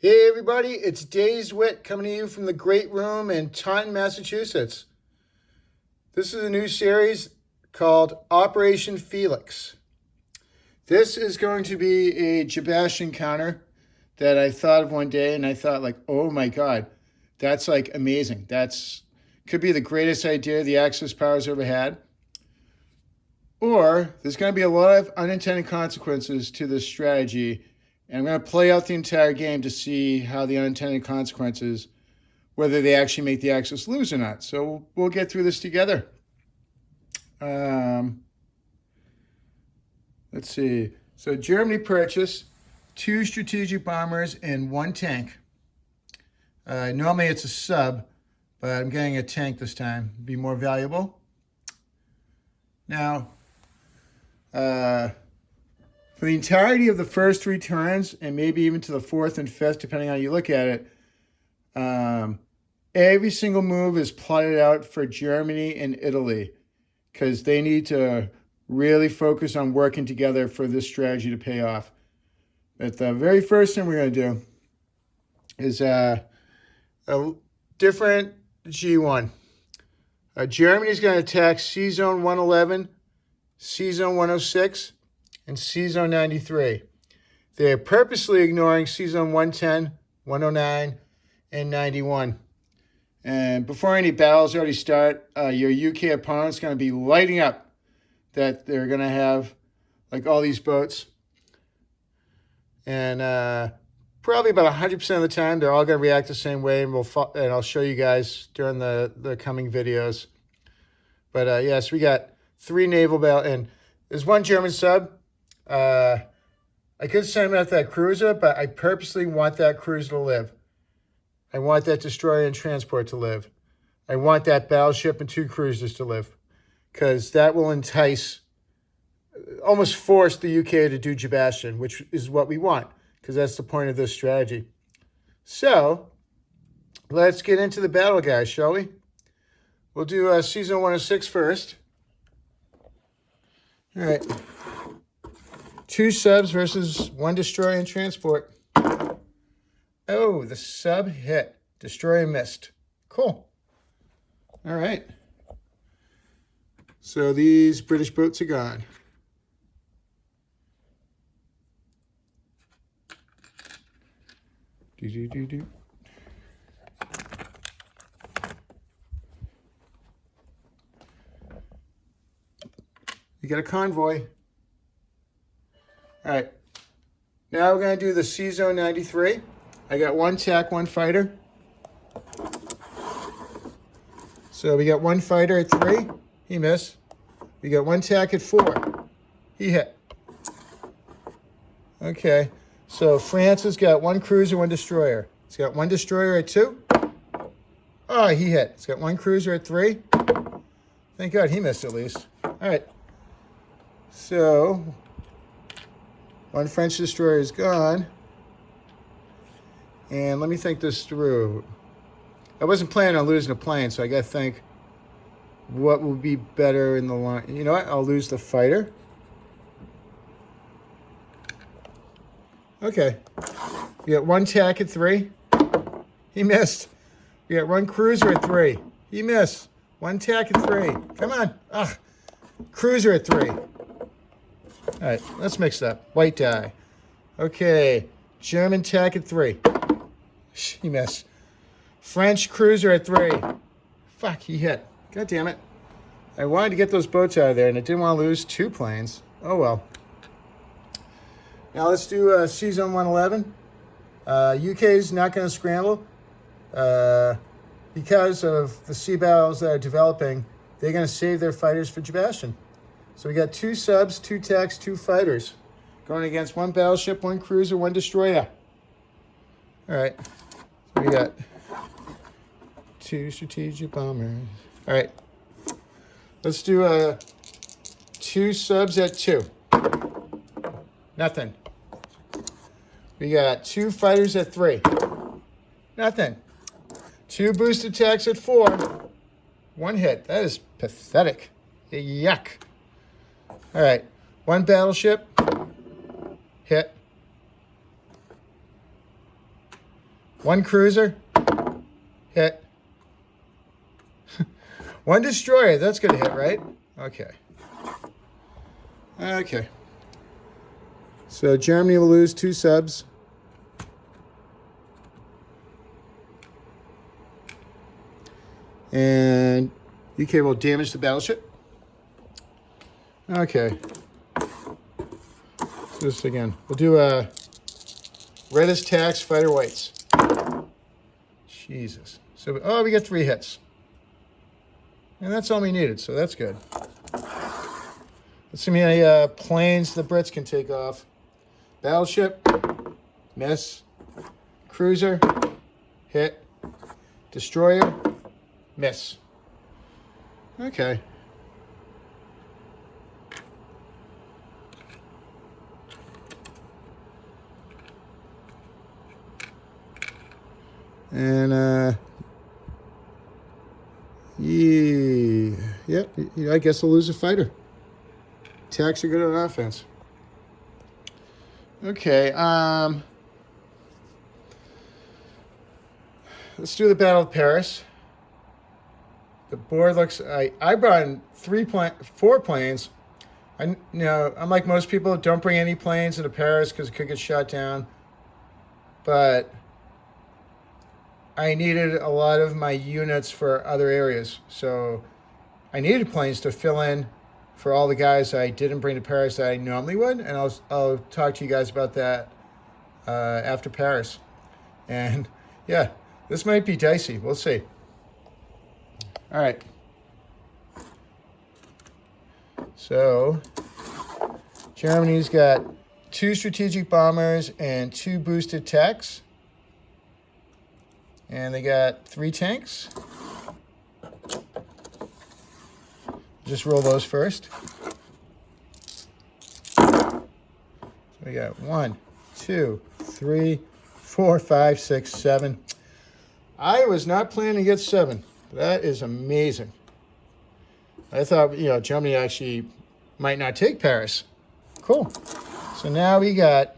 Hey everybody, it's Days Wit coming to you from the Great Room in Taunton, Massachusetts. This is a new series called Operation Felix. This is going to be a Jabash encounter that I thought of one day, and I thought like, oh my God, that's like amazing. That's could be the greatest idea the Axis powers ever had. Or there's going to be a lot of unintended consequences to this strategy. And I'm going to play out the entire game to see how the unintended consequences, whether they actually make the Axis lose or not. So we'll get through this together. Let's see. So Germany purchased 2 strategic bombers and 1 tank. Normally it's a sub, but I'm getting a tank this time. It'd be more valuable. Now, for the entirety of the first 3 turns, and maybe even to the 4th and 5th, depending on how you look at it, every single move is plotted out for Germany and Italy because they need to really focus on working together for this strategy to pay off. But the very first thing we're going to do is a different G1. Germany's going to attack C-Zone 111, C-Zone 106, and C-Zone 93. They're purposely ignoring C-Zone 110, 109, and 91. And before any battles already start, your UK opponent's going to be lighting up that they're going to have like all these boats. And probably about 100% of the time, they're all going to react the same way, and I'll show you guys during the coming videos. But yes, we got 3 naval battles, and there's 1 German sub. I could send him out that cruiser, but I purposely want that cruiser to live. I want that destroyer and transport to live. I want that battleship and 2 cruisers to live, because that will entice, almost force the UK to do Jabastion, which is what we want, because that's the point of this strategy. So, let's get into the battle, guys, shall we? We'll do C-Zone 106 first. All right. 2 subs versus 1 destroyer and transport. Oh, the sub hit. Destroyer missed. Cool. All right. So these British boats are gone. Do. You got a convoy. All right, now we're going to do the C-Zone 93. I got 1 TAC, 1 fighter. So we got 1 fighter at 3. He missed. We got 1 TAC at 4. He hit. Okay, so France has got 1 cruiser, 1 destroyer. It's got 1 destroyer at 2. Oh, he hit. It's got 1 cruiser at 3. Thank God he missed at least. All right. So 1 French destroyer is gone. And let me think this through. I wasn't planning on losing a plane, so I got to think what would be better in the line. You know what? I'll lose the fighter. Okay. You got 1 TAC at 3. He missed. You got 1 cruiser at 3. He missed. 1 TAC at 3. Come on. Ugh. Cruiser at 3. All right, let's mix it up. White die. Okay, German TAC at 3. He missed. French cruiser at 3. Fuck, he hit. God damn it. I wanted to get those boats out of there, and I didn't want to lose 2 planes. Oh, well. Now let's do C-Zone 111. UK's not going to scramble. Because of the sea battles that are developing, they're going to save their fighters for Jabastion. So we got 2 subs, 2 TACs, 2 fighters. Going against 1 battleship, 1 cruiser, 1 destroyer. All right. So we got 2 strategic bombers. All right. Let's do 2 subs at 2. Nothing. We got 2 fighters at 3. Nothing. 2 boosted attacks at 4. 1 hit. That is pathetic. Yuck. All right. 1 battleship. Hit. 1 cruiser, hit. 1 destroyer, that's gonna hit, right? Okay. Okay. So Germany will lose 2 subs. And UK will damage the battleship. Okay. So this again. We'll do a red as tax, fighter whites. Jesus. So, oh, we get 3 hits. And that's all we needed, so that's good. Let's see how many planes the Brits can take off. Battleship, miss. Cruiser, hit. Destroyer, miss. Okay. And, yeah, I guess I'll lose a fighter. Attacks are good on offense. Okay, let's do the Battle of Paris. The board looks, I brought in 4 planes. Unlike most people, don't bring any planes into Paris because it could get shot down. But I needed a lot of my units for other areas. So I needed planes to fill in for all the guys I didn't bring to Paris that I normally would. And I'll talk to you guys about that after Paris. And yeah, this might be dicey. We'll see. All right. So Germany's got 2 strategic bombers and 2 boosted techs. And they got 3 tanks. Just roll those first. So we got 1, 2, 3, 4, 5, 6, 7. I was not planning to get 7. That is amazing. I thought, Germany actually might not take Paris. Cool. So now we have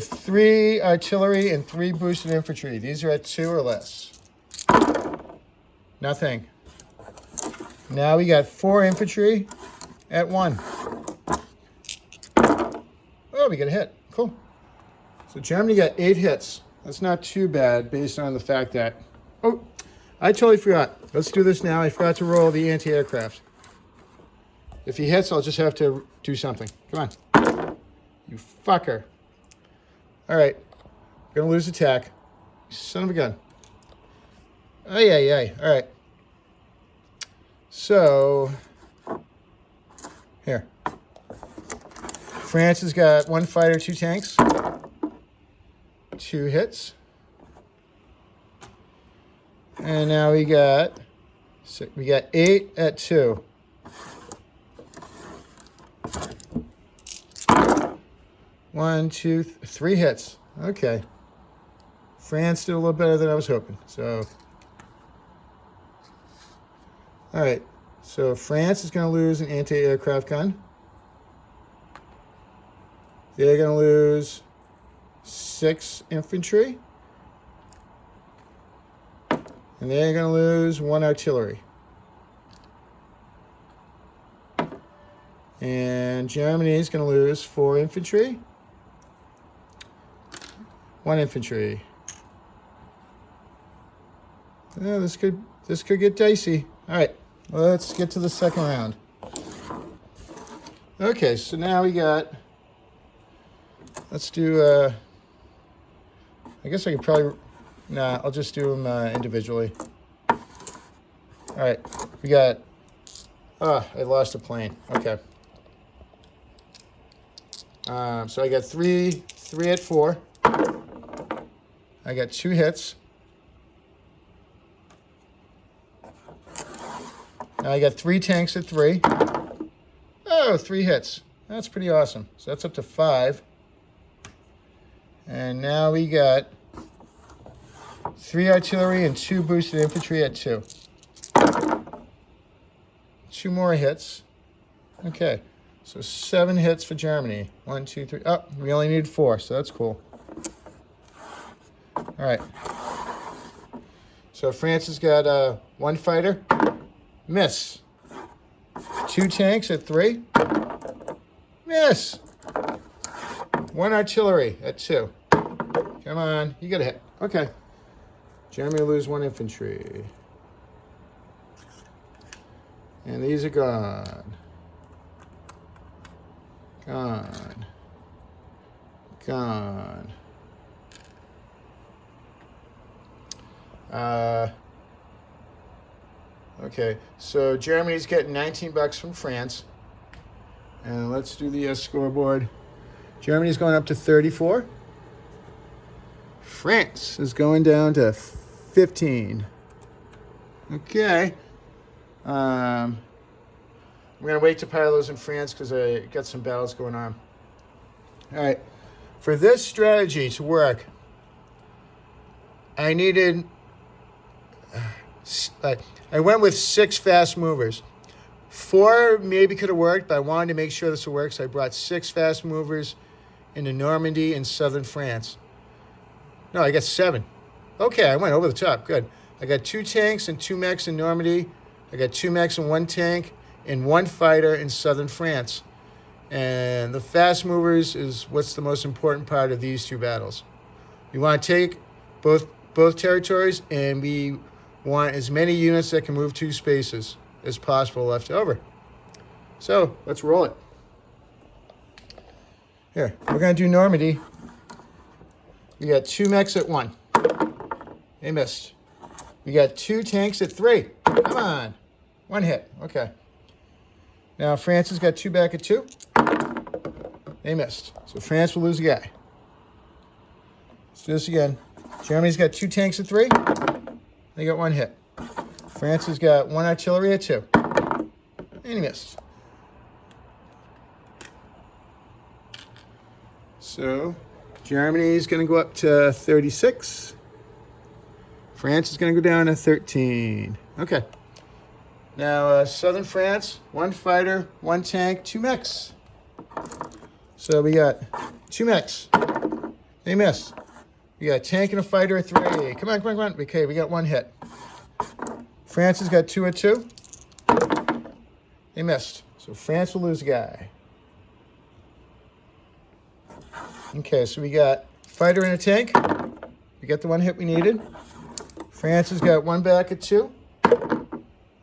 3 artillery and 3 boosted infantry. These are at 2 or less. Nothing. Now we got 4 infantry at 1. Oh, we got a hit. Cool. So Germany got 8 hits. That's not too bad based on the fact that... Oh, I totally forgot. Let's do this now. I forgot to roll the anti-aircraft. If he hits, I'll just have to do something. Come on. You fucker. All right. We're going to lose attack. Son of a gun. Oh, yeah. All right. So, here. France has got 1 fighter, 2 tanks. 2 hits. And now we got 8 at 2. One, two, 3 hits. Okay. France did a little better than I was hoping. So, all right. So France is going to lose an anti-aircraft gun. They're going to lose 6 infantry. And they're going to lose 1 artillery. And Germany is going to lose 4 infantry. 1 infantry. Yeah, this could get dicey. All right, let's get to the second round. Okay, so now we got. Let's do. I guess I could probably. Nah, I'll just do them individually. All right, we got. I lost a plane. Okay. So I got 3 at 4. I got 2 hits. Now I got 3 tanks at 3. Oh, 3 hits. That's pretty awesome. So that's up to 5. And now we got 3 artillery and 2 boosted infantry at 2. 2 more hits. Okay. So 7 hits for Germany. 1, 2, 3. Oh, we only need 4, so that's cool. All right. So France has got 1 fighter. Miss. 2 tanks at 3. Miss. 1 artillery at 2. Come on. You got a hit. Okay. Germany will lose 1 infantry. And these are gone. Gone. Gone. Okay, so Germany's getting $19 from France. And let's do the scoreboard. Germany's going up to 34. France is going down to 15. Okay. I'm going to wait to pile those in France because I got some battles going on. All right. For this strategy to work, I needed... I went with 6 fast movers. 4 maybe could have worked, but I wanted to make sure this would work, so I brought 6 fast movers into Normandy and southern France. No, I got 7. Okay, I went over the top. Good. I got 2 tanks and 2 mechs in Normandy. I got 2 mechs and 1 tank and 1 fighter in southern France. And the fast movers is what's the most important part of these 2 battles. We want to take both territories, and we want as many units that can move 2 spaces as possible left over. So let's roll it. Here, we're going to do Normandy. We got 2 mechs at 1. They missed. We got 2 tanks at 3. Come on. 1 hit. Okay. Now France has got 2 back at 2. They missed. So France will lose a guy. Let's do this again. Germany's got 2 tanks at 3. They got 1 hit. France has got 1 artillery at 2. And he missed. So Germany's going to go up to 36. France is going to go down to 13. Okay. Now, southern France, 1 fighter, 1 tank, 2 mechs. So we got 2 mechs. They missed. We got a tank and a fighter at 3. Come on, come on, come on. Okay, we got 1 hit. France has got 2 at 2. They missed. So France will lose a guy. Okay, so we got fighter and a tank. We got the 1 hit we needed. France has got 1 back at 2.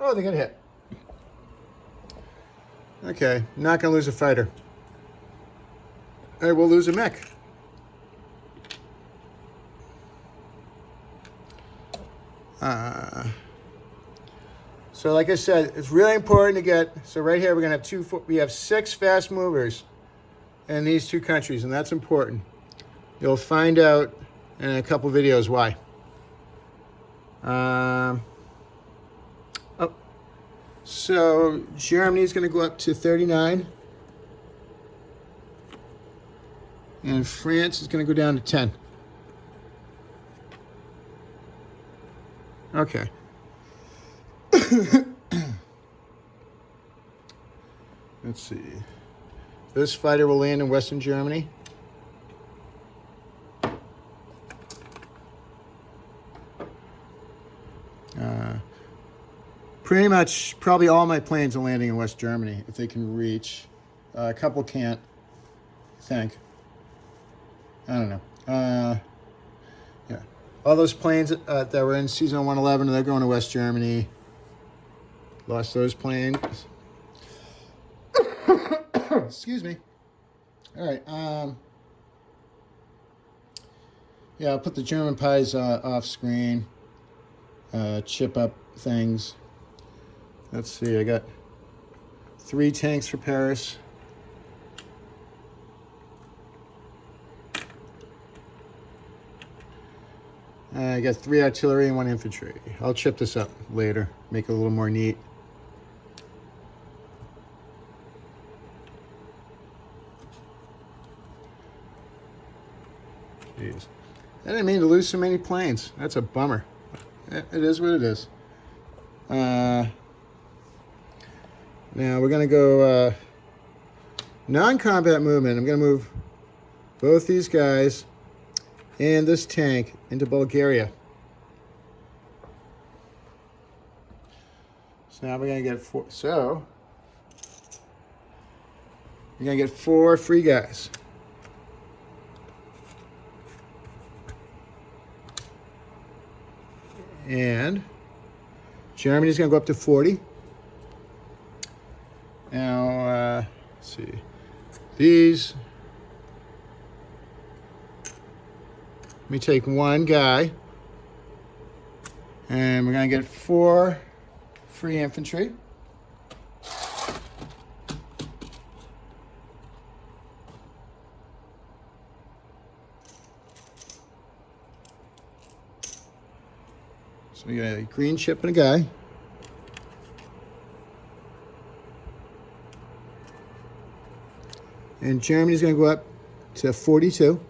Oh, they got a hit. Okay, not going to lose a fighter. All right, we'll lose a mech. So like I said, it's really important to get, so right here we're going to have we have 6 fast movers in these 2 countries, and that's important. You'll find out in a couple videos why. So Germany's going to go up to 39. And France is going to go down to 10. Okay. Let's see. This fighter will land in Western Germany. Pretty much, probably all my planes are landing in West Germany if they can reach. A couple can't, I think. I don't know. Yeah. All those planes that were in season 111, they're going to West Germany. Lost those planes. Excuse me. All right. Yeah, I'll put the German pies off screen. Chip up things. Let's see. I got 3 tanks for Paris. I got 3 artillery and 1 infantry. I'll chip this up later, make it a little more neat. Jeez. I didn't mean to lose so many planes. That's a bummer. It is what it is. Now we're going to go non-combat movement. I'm going to move both these guys and this tank into Bulgaria. So now we're going to get four. So we're going to get 4 free guys. And Germany's going to go up to 40. Now, let's see. These. Let me take one guy. And we're going to get 4 free infantry. So we got a green ship and a guy. And Germany's going to go up to 42.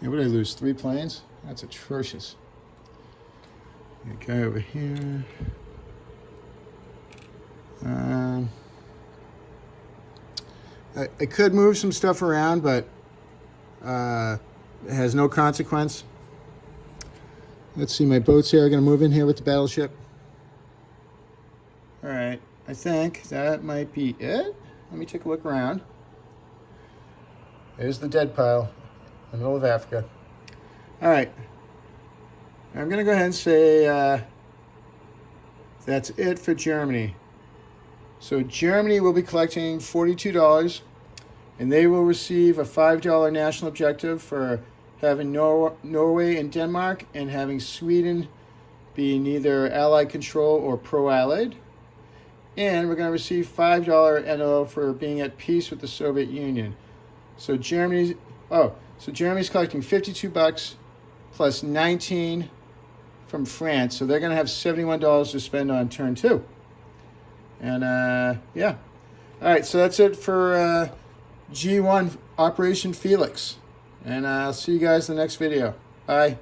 Yeah, what did I lose? 3 planes? That's atrocious. Okay, over here. I could move some stuff around, but it has no consequence. Let's see, my boats here are going to move in here with the battleship. All right, I think that might be it. Let me take a look around. There's the dead pile in the middle of Africa. All right, I'm going to go ahead and say that's it for Germany. So Germany will be collecting $42, and they will receive a $5 national objective for having Norway and Denmark, and having Sweden be neither Allied control or pro-Allied. And we're going to receive $5 NO for being at peace with the Soviet Union. So Germany's collecting $52 plus 19 from France. So they're going to have $71 to spend on turn 2. And yeah. All right, so that's it for G1 Operation Felix. And I'll see you guys in the next video. Bye.